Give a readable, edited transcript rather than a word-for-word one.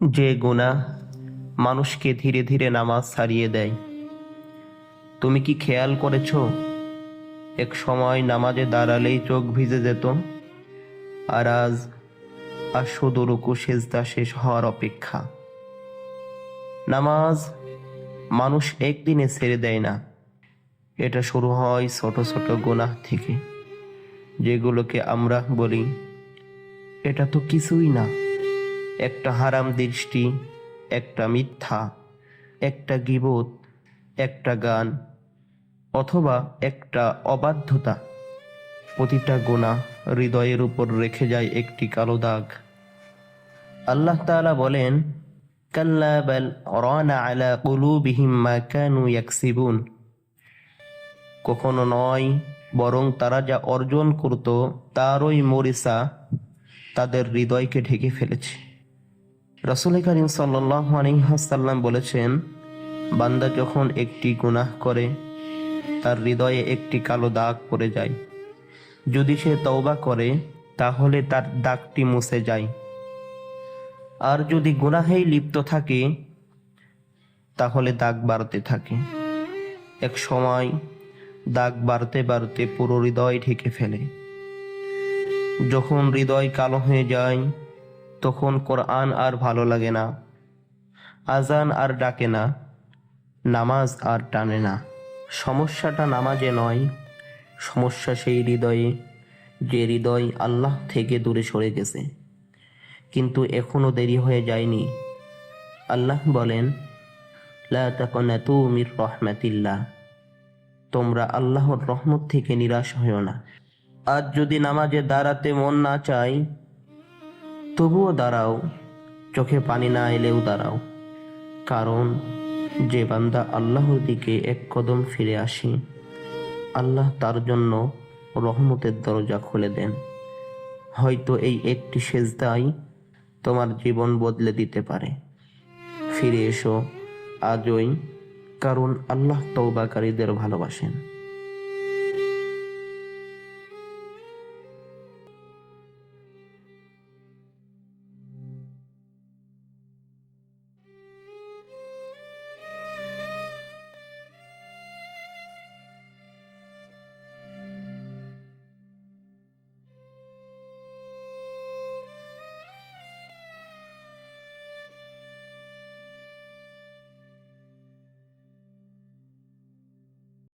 যে গুনাহ মানুষকে ধীরে ধীরে নামাজ ছাড়িয়ে দেয়। তুমি কি খেয়াল করেছ, এক সময় নামাজে দাঁড়ালেই চোখ ভিজে যেত, আর আজ শুধু রুকু সেজদা শেষ হওয়ার অপেক্ষা। নামাজ মানুষ একদিনে ছেড়ে দেয় না, এটা শুরু হয় ছোট ছোট গুনাহ থেকে, যেগুলোকে আমরা বলি এটা তো কিছুই না। একটা হারাম দৃষ্টি, একটা মিথ্যা, একটা গীবত, একটা গান, অথবা একটা অবাধ্যতা। প্রতিটা গুনাহ হৃদয়ের উপর রেখে যায় একটি কালো দাগ। আল্লাহ তাআলা বলেন, কাল্লা বাল রানা আলা কুলুবিহিম মা কানু ইয়াকসিবুন। কখনো নয়, বরং তারা যা অর্জন করত তারই মরিচা তাদের হৃদয়কে ঢেকে ফেলেছে। রাসূল কারীম সাল্লাল্লাহু আলাইহি ওয়াসাল্লাম বলেছেন, বান্দা যখন একটি গুনাহ করে তার হৃদয়ে একটি কালো দাগ পড়ে যায়। যদি সে তওবা করে তাহলে তার দাগটি মুছে যায়, আর যদি গুনাহেই লিপ্ত থাকে তাহলে দাগ বাড়তে থাকে। এক সময় দাগ বাড়তে বাড়তে পুরো হৃদয় ঢেকে ফেলে। যখন হৃদয় কালো হয়ে যায় তখন কোরআন আর ভালো লাগে না, আজান আর ডাকে না, নামাজ আর টানে না। সমস্যাটা নামাজে নয়, সমস্যা সেই হৃদয়ে, যে হৃদয় আল্লাহ থেকে দূরে সরে গেছে। কিন্তু এখনো দেরি হয়ে যায়নি। আল্লাহ বলেন, লা তাকনাতু মির রাহমাতিল্লাহ, তোমরা আল্লাহর রহমত থেকে নিরাশ হয়ো না। আজ যদি নামাজে দাঁড়াতে মন না চায়, তবুও দাঁড়াও, চোখে পানি না এলেও দাঁড়াও। কারণ যে বান্দা আল্লাহর দিকে এক কদম ফিরে আসে, আল্লাহ তার জন্য রহমতের দরজা খুলে দেন। হয়তো এই একটি সেজদাই তোমার জীবন বদলে দিতে পারে। ফিরে এসো আজই, কারণ আল্লাহ তওবাকারীদের ভালোবাসেন।